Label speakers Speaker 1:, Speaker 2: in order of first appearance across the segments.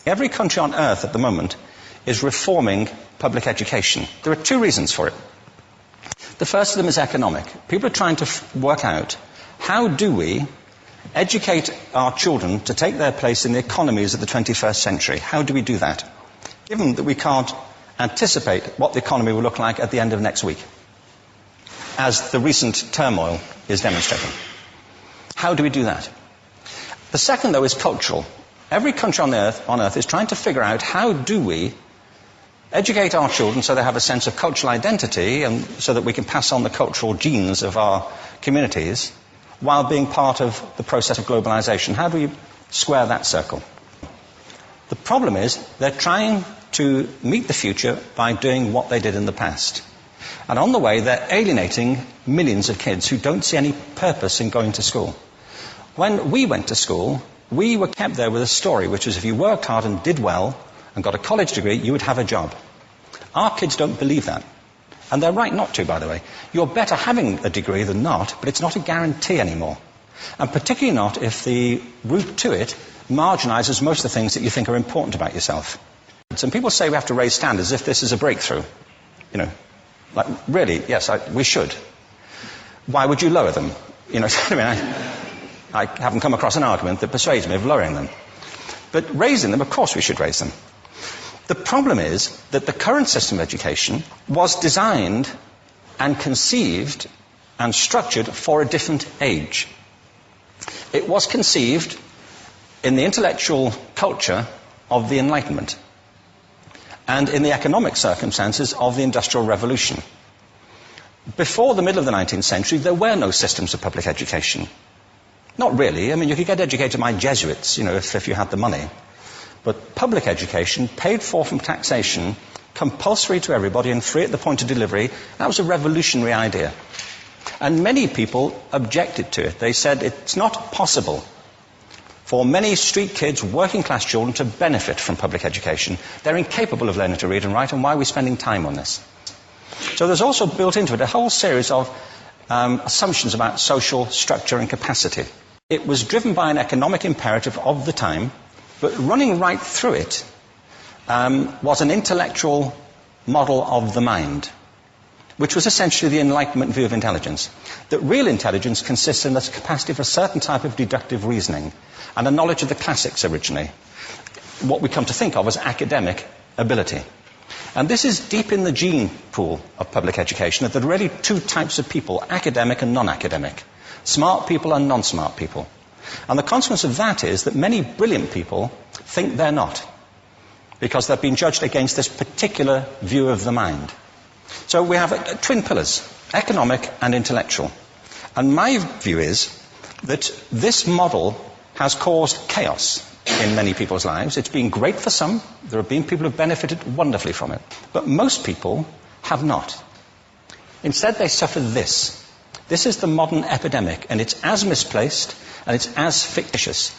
Speaker 1: Every country on earth at the moment is reforming public education. There are two reasons for it. The first of them is economic. People are trying to work out, how do we educate our children to take their place in the economies of the 21st century? How do we do that? Given that we can't anticipate what the economy will look like at the end of next week, as the recent turmoil is demonstrating. How do we do that? The second, though, is cultural. Every country on earth is trying to figure out, how do we educate our children so they have a sense of cultural identity and so that we can pass on the cultural genes of our communities while being part of the process of globalization. How do we square that circle? The problem is they're trying to meet the future by doing what they did in the past. And on the way, they're alienating millions of kids who don't see any purpose in going to school. When we went to school, we were kept there with a story, which is if you worked hard and did well and got a college degree, you would have a job. Our kids don't believe that. And they're right not to, by the way. You're better having a degree than not, but it's not a guarantee anymore. And particularly not if the route to it marginalizes most of the things that you think are important about yourself. Some people say we have to raise standards as if this is a breakthrough. You know, like, really, yes, we should. Why would you lower them? You know, I mean, I haven't come across an argument that persuades me of lowering them. But raising them, of course we should raise them. The problem is that the current system of education was designed and conceived and structured for a different age. It was conceived in the intellectual culture of the Enlightenment and in the economic circumstances of the Industrial Revolution. Before the middle of the 19th century, there were no systems of public education. Not really. I mean, you could get educated by Jesuits, you know, if you had the money. But public education, paid for from taxation, compulsory to everybody and free at the point of delivery, that was a revolutionary idea. And many people objected to it. They said it's not possible for many street kids, working class children, to benefit from public education. They're incapable of learning to read and write, and why are we spending time on this? So there's also built into it a whole series of assumptions about social structure and capacity. It was driven by an economic imperative of the time, but running right through it was an intellectual model of the mind, which was essentially the Enlightenment view of intelligence. That real intelligence consists in the capacity for a certain type of deductive reasoning and a knowledge of the classics originally, what we come to think of as academic ability. And this is deep in the gene pool of public education, that there are really two types of people, academic and non-academic, smart people and non-smart people. And the consequence of that is that many brilliant people think they're not, because they've been judged against this particular view of the mind. So we have twin pillars, economic and intellectual. And my view is that this model has caused chaos in many people's lives. It's been great for some. There have been people who have benefited wonderfully from it. But most people have not. Instead, they suffer this. This is the modern epidemic, and it's as misplaced and it's as fictitious.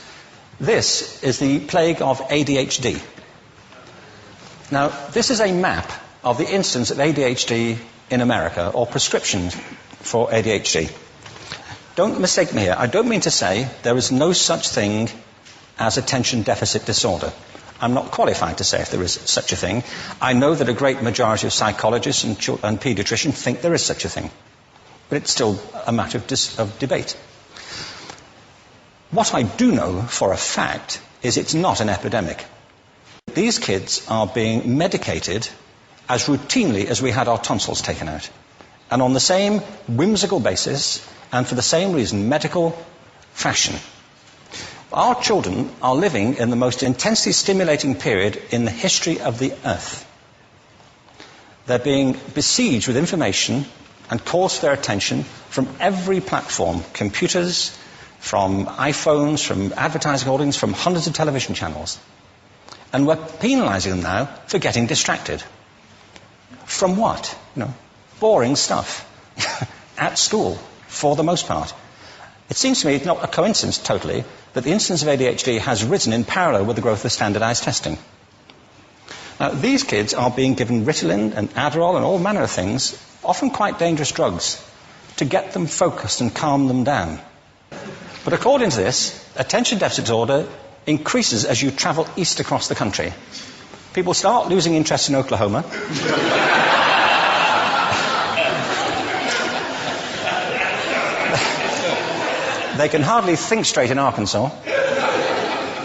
Speaker 1: This is the plague of ADHD. Now, this is a map of the incidence of ADHD in America, or prescriptions for ADHD. Don't mistake me here. I don't mean to say there is no such thing as attention deficit disorder. I'm not qualified to say if there is such a thing. I know that a great majority of psychologists and paediatricians think there is such a thing. But it's still a matter of debate. What I do know for a fact is it's not an epidemic. These kids are being medicated as routinely as we had our tonsils taken out. And on the same whimsical basis, and for the same reason, medical fashion. Our children are living in the most intensely stimulating period in the history of the earth. They're being besieged with information and calls for their attention from every platform, computers, from iPhones, from advertising hoardings, from hundreds of television channels. And we're penalizing them now for getting distracted. From what? You know, boring stuff. At school, for the most part. It seems to me it's not a coincidence totally that the incidence of ADHD has risen in parallel with the growth of standardized testing. Now, these kids are being given Ritalin and Adderall and all manner of things, often quite dangerous drugs, to get them focused and calm them down. But according to this, attention deficit disorder increases as you travel east across the country. People start losing interest in Oklahoma. They can hardly think straight in Arkansas.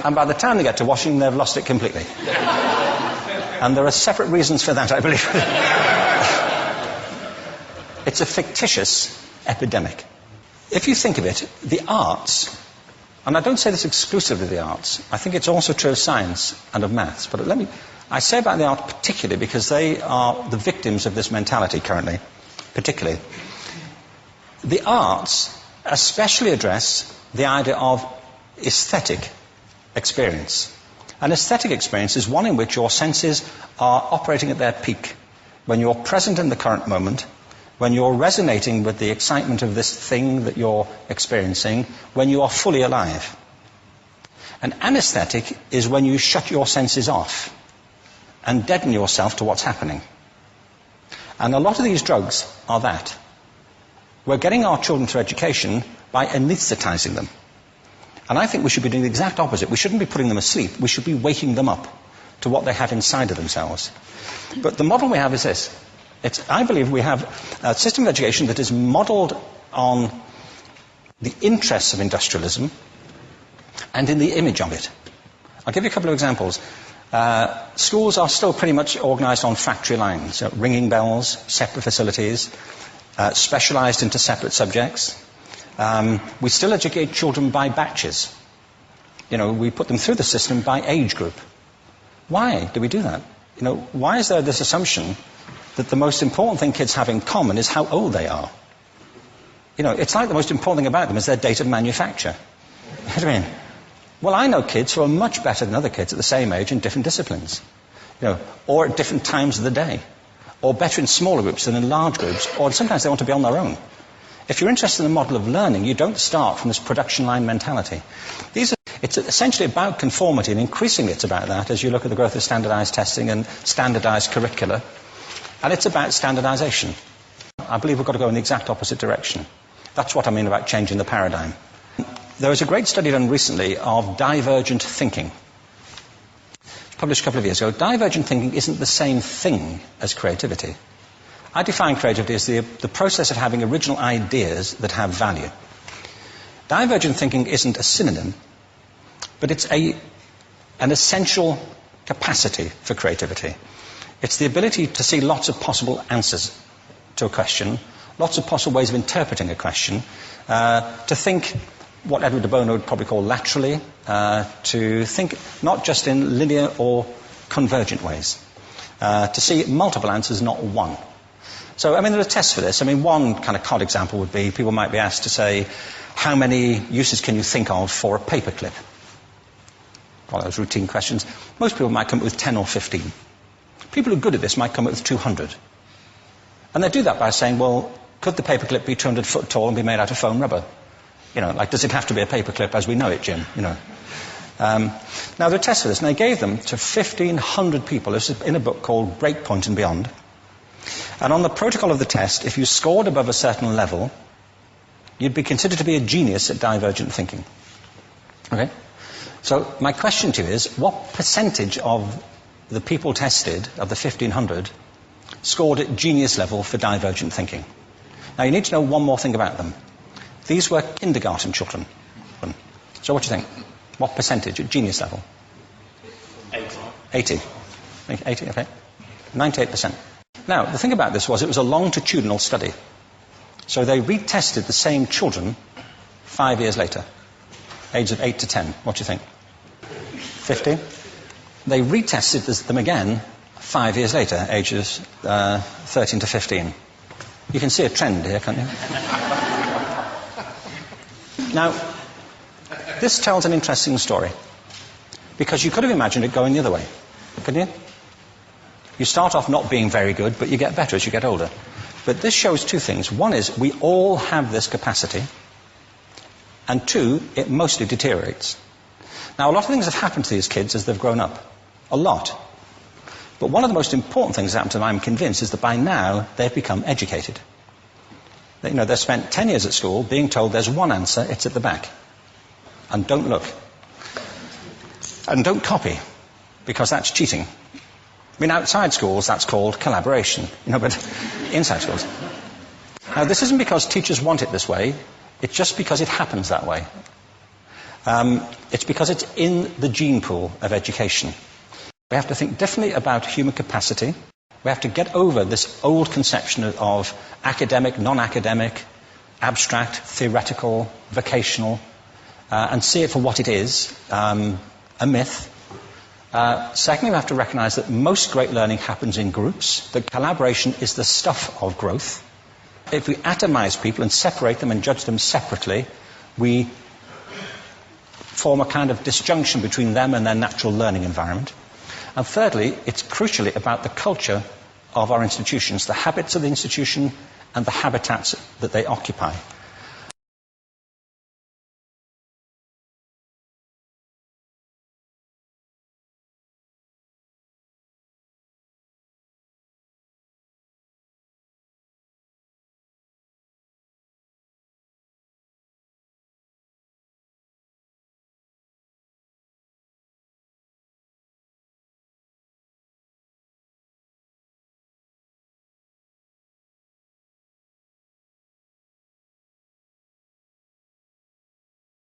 Speaker 1: And by the time they get to Washington, they've lost it completely. And there are separate reasons for that, I believe. It's a fictitious epidemic. If you think of it, the arts, and I don't say this exclusively of the arts, I think it's also true of science and of maths, but I say about the arts particularly because they are the victims of this mentality currently, particularly. The arts especially address the idea of aesthetic experience. An aesthetic experience is one in which your senses are operating at their peak, when you're present in the current moment, when you're resonating with the excitement of this thing that you're experiencing, when you are fully alive. An anesthetic is when you shut your senses off and deaden yourself to what's happening. And a lot of these drugs are that. We're getting our children through education by anesthetizing them. And I think we should be doing the exact opposite. We shouldn't be putting them asleep. We should be waking them up to what they have inside of themselves. But the model we have is this. I believe we have a system of education that is modeled on the interests of industrialism and in the image of it. I'll give you a couple of examples. Schools are still pretty much organized on factory lines, ringing bells, separate facilities, specialized into separate subjects. We still educate children by batches. We put them through the system by age group. Why do we do that? Why is there this assumption that the most important thing kids have in common is how old they are? It's like the most important thing about them is their date of manufacture. You know what I mean? Well, I know kids who are much better than other kids at the same age in different disciplines, or at different times of the day, or better in smaller groups than in large groups, or sometimes they want to be on their own. If you're interested in the model of learning, you don't start from this production line mentality. It's essentially about conformity, and increasingly it's about that as you look at the growth of standardized testing and standardized curricula. And it's about standardization. I believe we've got to go in the exact opposite direction. That's what I mean about changing the paradigm. There was a great study done recently of divergent thinking. Published a couple of years ago. Divergent thinking isn't the same thing as creativity. I define creativity as the process of having original ideas that have value. Divergent thinking isn't a synonym, but it's an essential capacity for creativity. It's the ability to see lots of possible answers to a question, lots of possible ways of interpreting a question, to think what Edward de Bono would probably call laterally, to think not just in linear or convergent ways, to see multiple answers, not one. So, there are tests for this. One kind of cod example would be people might be asked to say, how many uses can you think of for a paperclip? One of those routine questions. Most people might come up with 10 or 15. People who are good at this might come up with 200. And they do that by saying, well, could the paperclip be 200 foot tall and be made out of foam rubber? Does it have to be a paperclip as we know it, Jim? Now, there are tests for this, and they gave them to 1,500 people. This is in a book called Breakpoint and Beyond. And on the protocol of the test, if you scored above a certain level, you'd be considered to be a genius at divergent thinking. Okay? So my question to you is, what percentage of the people tested, of the 1,500, scored at genius level for divergent thinking? Now, you need to know one more thing about them. These were kindergarten children. So what do you think? What percentage at genius level? 80. 80, okay. 98%. Now, the thing about this was it was a longitudinal study. So they retested the same children 5 years later, ages of 8 to 10. What do you think? 50? They retested them again 5 years later, ages 13 to 15. You can see a trend here, can't you? Now, this tells an interesting story, because you could have imagined it going the other way, couldn't you? You start off not being very good, but you get better as you get older. But this shows two things. One is we all have this capacity, and two, it mostly deteriorates. Now, a lot of things have happened to these kids as they've grown up. A lot. But one of the most important things that happened to them, I'm convinced, is that by now they've become educated. They've spent 10 years at school being told there's one answer, it's at the back. And don't look. And don't copy, because that's cheating. I mean, outside schools, that's called collaboration, but inside schools. Now, this isn't because teachers want it this way, it's just because it happens that way. It's because it's in the gene pool of education. We have to think differently about human capacity. We have to get over this old conception of academic, non-academic, abstract, theoretical, vocational, and see it for what it is, a myth. Secondly, we have to recognise that most great learning happens in groups, that collaboration is the stuff of growth. If we atomise people and separate them and judge them separately, we form a kind of disjunction between them and their natural learning environment. And thirdly, it's crucially about the culture of our institutions, the habits of the institution and the habitats that they occupy.